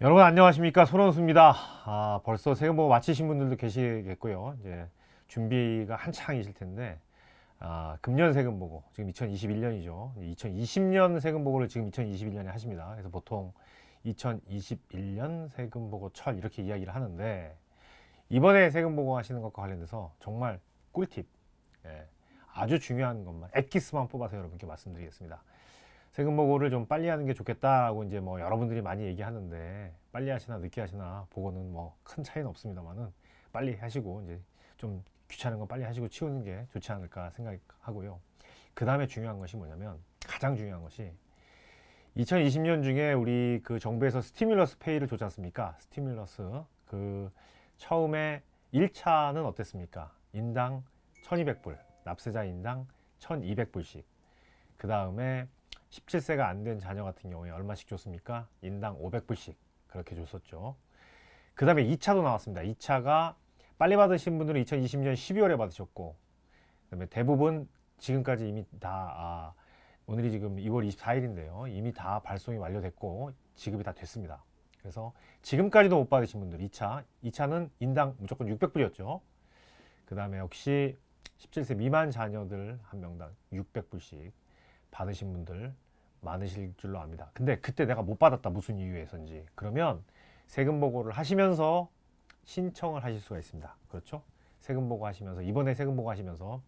여러분 안녕하십니까, 손원수입니다. 벌써 세금 보고 마치신 분들도 계시겠고요. 이제 준비가 한창이실 텐데, 금년 세금 보고 지금 2021년이죠. 2020년 세금 보고를 지금 2021년에 하십니다. 그래서 보통 2021년 세금 보고 철 이렇게 이야기를 하는데, 이번에 세금 보고 하시는 것과 관련돼서 정말 꿀팁, 예, 아주 중요한 것만 엑기스만 뽑아서 여러분께 말씀드리겠습니다. 세금 보고를 좀 빨리 하는 게 좋겠다라고 이제 뭐 여러분들이 많이 얘기하는데, 빨리 하시나 늦게 하시나 보고는 뭐 큰 차이는 없습니다만은, 빨리 하시고 이제 좀 귀찮은 건 빨리 하시고 치우는 게 좋지 않을까 생각하고요. 그 다음에 중요한 것이 뭐냐면, 가장 중요한 것이 2020년 중에 우리 그 정부에서 스티뮬러스 페이를 줬지 않습니까? 스티뮬러스 그 처음에 1차는 어땠습니까? 인당 1200불, 납세자 인당 1200불씩. 그 다음에 17세가 안 된 자녀 같은 경우에 얼마씩 줬습니까? 인당 500불씩 그렇게 줬었죠. 그 다음에 2차도 나왔습니다. 2차가 빨리 받으신 분들은 2020년 12월에 받으셨고, 그다음에 대부분 지금까지 이미 다 오늘이 지금 2월 24일인데요. 이미 다 발송이 완료됐고 지급이 다 됐습니다. 그래서 지금까지도 못 받으신 분들 2차는 인당 무조건 600불이었죠. 그 다음에 역시 17세 미만 자녀들 한 명당 600불씩 받으신 분들 많으실 줄로 압니다. 근데 그때 내가 못 받았다, 무슨 이유에서인지, 그러면 세금 보고를 하시면서 신청을 하실 수가 있습니다. 그렇죠? 세금 보고 하시면서, 이번에 세금 보고 하시면서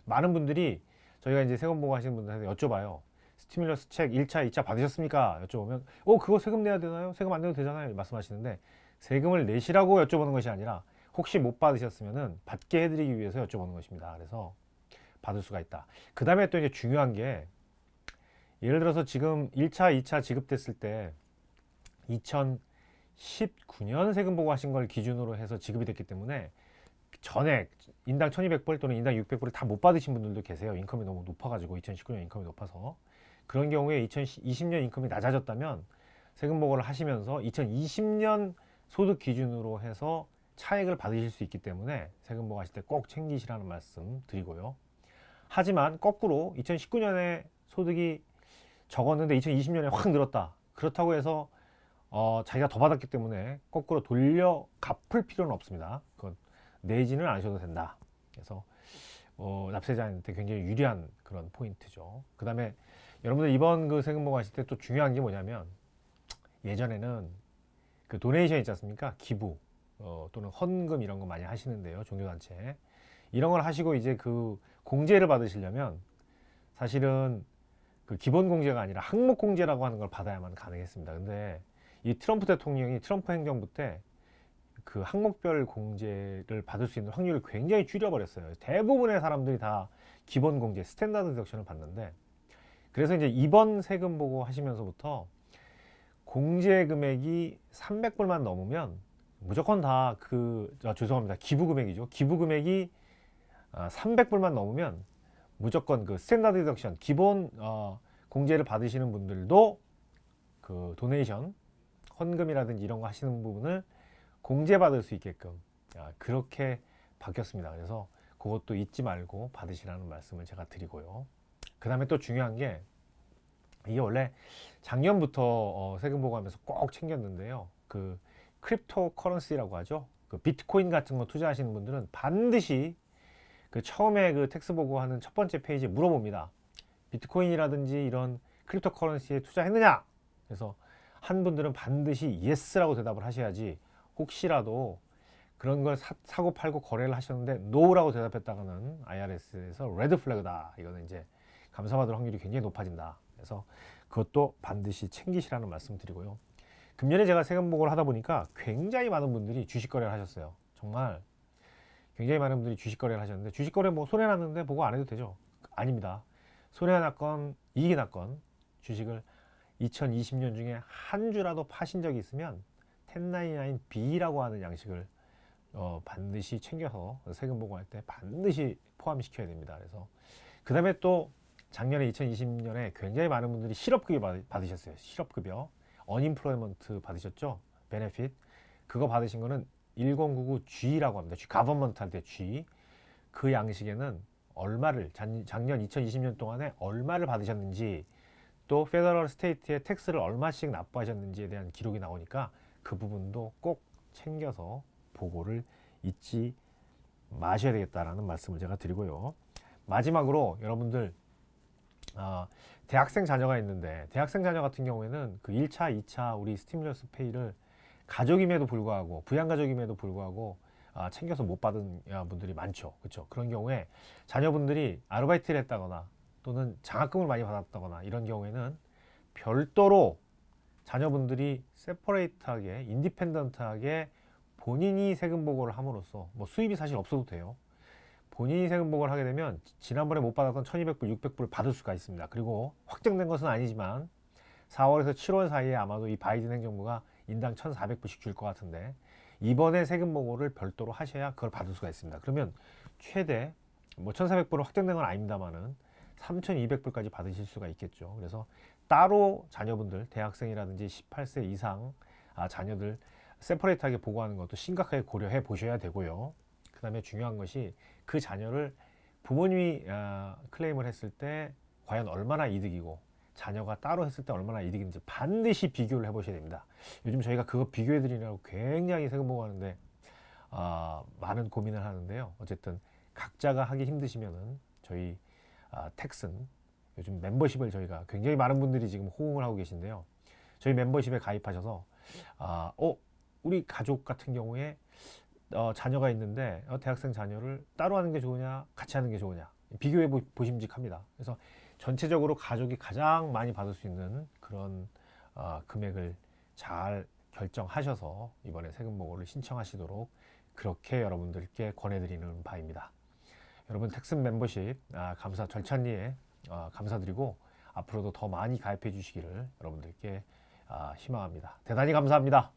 많은 분들이, 저희가 이제 세금 보고 하시는 분들한테 여쭤봐요. 스티뮬러스 책 1차, 2차 받으셨습니까? 여쭤보면 그거 세금 내야 되나요? 세금 안 내도 되잖아요, 말씀하시는데, 세금을 내시라고 여쭤보는 것이 아니라 혹시 못 받으셨으면 받게 해드리기 위해서 여쭤보는 것입니다. 그래서 받을 수가 있다. 그 다음에 또 이제 중요한 게, 예를 들어서 지금 1차, 2차 지급됐을 때 2019년 세금 보고 하신 걸 기준으로 해서 지급이 됐기 때문에 전액 인당 1200불 또는 인당 600불을 다 못 받으신 분들도 계세요. 인컴이 너무 높아가지고, 2019년 인컴이 높아서. 그런 경우에 2020년 인컴이 낮아졌다면 세금 보고를 하시면서 2020년 소득 기준으로 해서 차액을 받으실 수 있기 때문에 세금 보고 하실 때 꼭 챙기시라는 말씀 드리고요. 하지만 거꾸로 2019년에 소득이 적었는데 2020년에 확 늘었다, 그렇다고 해서 자기가 더 받았기 때문에 거꾸로 돌려 갚을 필요는 없습니다. 그건 내지는 않으셔도 된다. 그래서 납세자한테 굉장히 유리한 그런 포인트죠. 그 다음에 여러분들 이번 그 세금 보고 하실 때 또 중요한 게 뭐냐면, 예전에는 그 도네이션 있지 않습니까? 기부 또는 헌금 이런 거 많이 하시는데요. 종교단체 이런 걸 하시고 이제 그 공제를 받으시려면 사실은 그 기본 공제가 아니라 항목 공제라고 하는 걸 받아야만 가능했습니다. 근데 이 트럼프 대통령이, 트럼프 행정부 때 그 항목별 공제를 받을 수 있는 확률을 굉장히 줄여버렸어요. 대부분의 사람들이 다 기본 공제, 스탠다드 디덕션을 받는데, 그래서 이제 이번 세금 보고 하시면서부터 공제 금액이 300불만 넘으면 무조건 다 죄송합니다, 기부 금액이죠. 기부 금액이 300불만 넘으면 무조건 그 스탠다드 디덕션, 기본 공제를 받으시는 분들도 그 도네이션, 헌금이라든지 이런 거 하시는 부분을 공제받을 수 있게끔 그렇게 바뀌었습니다. 그래서 그것도 잊지 말고 받으시라는 말씀을 제가 드리고요. 그 다음에 또 중요한 게, 이게 원래 작년부터 세금 보고하면서 꼭 챙겼는데요. 그 크립토 커런시라고 하죠. 그 비트코인 같은 거 투자하시는 분들은 반드시 그 처음에 그 텍스 보고하는 첫 번째 페이지에 물어봅니다. 비트코인이라든지 이런 크립토 커런시에 투자했느냐? 그래서 한 분들은 반드시 예스라고 대답을 하셔야지, 혹시라도 그런 걸 사고 팔고 거래를 하셨는데 노라고 대답했다가는 IRS에서 레드 플래그다, 이거는 이제 감사받을 확률이 굉장히 높아진다. 그래서 그것도 반드시 챙기시라는 말씀 드리고요. 금년에 제가 세금 보고를 하다 보니까 굉장히 많은 분들이 주식 거래를 하셨어요. 정말 굉장히 많은 분들이 주식 거래를 하셨는데, 주식 거래 뭐 손해 났는데 보고 안 해도 되죠? 아닙니다. 손해 났건 이익이 났건 주식을 2020년 중에 한 주라도 파신 적이 있으면 1099B라고 하는 양식을 반드시 챙겨서 세금 보고할 때 반드시 포함시켜야 됩니다. 그래서 그 다음에 또 작년에 2020년에 굉장히 많은 분들이 실업급여 받으셨어요. 실업급여, 어닝플로이먼트 받으셨죠? 베네핏. 그거 받으신 거는 1099G라고 합니다. 가버먼트 할 때 G. 그 양식에는 얼마를 작년 2020년 동안에 얼마를 받으셨는지 또 페더럴 스테이트의 텍스를 얼마씩 납부하셨는지에 대한 기록이 나오니까 그 부분도 꼭 챙겨서 보고를 잊지 마셔야 되겠다라는 말씀을 제가 드리고요. 마지막으로 여러분들 대학생 자녀가 있는데 대학생 자녀 같은 경우에는 그 1차, 2차 우리 스티뮬러스 페이를 가족임에도 불구하고 부양가족임에도 불구하고 챙겨서 못 받은 분들이 많죠. 그렇죠? 그런 경우에 자녀분들이 아르바이트를 했다거나 또는 장학금을 많이 받았다거나 이런 경우에는 별도로 자녀분들이 세퍼레이트하게 인디펜던트하게 본인이 세금 보고를 함으로써 뭐 수입이 사실 없어도 돼요. 본인이 세금 보고를 하게 되면 지난번에 못 받았던 1200불, 600불을 받을 수가 있습니다. 그리고 확정된 것은 아니지만 4월에서 7월 사이에 아마도 이 바이든 행정부가 인당 1400불씩 줄 것 같은데 이번에 세금 보고를 별도로 하셔야 그걸 받을 수가 있습니다. 그러면 최대 뭐 1400불은 확정된 건 아닙니다만은 3200불까지 받으실 수가 있겠죠. 그래서 따로 자녀분들 대학생이라든지 18세 이상 자녀들 세퍼레이트하게 보고하는 것도 심각하게 고려해 보셔야 되고요. 그 다음에 중요한 것이 그 자녀를 부모님이 클레임을 했을 때 과연 얼마나 이득이고 자녀가 따로 했을 때 얼마나 이득인지 반드시 비교를 해 보셔야 됩니다. 요즘 저희가 그거 비교해 드리려고 굉장히 세금 보고하는데 많은 고민을 하는데요. 어쨌든 각자가 하기 힘드시면은 저희 텍슨 요즘 멤버십을 저희가 굉장히 많은 분들이 지금 호응을 하고 계신데요. 저희 멤버십에 가입하셔서 우리 가족 같은 경우에 자녀가 있는데 대학생 자녀를 따로 하는 게 좋으냐 같이 하는 게 좋으냐 비교해 보심직합니다. 그래서 전체적으로 가족이 가장 많이 받을 수 있는 그런 금액을 잘 결정하셔서 이번에 세금 보고를 신청하시도록 그렇게 여러분들께 권해드리는 바입니다. 여러분 텍슨 멤버십 감사 절찬리에 감사드리고 앞으로도 더 많이 가입해 주시기를 여러분들께 희망합니다. 대단히 감사합니다.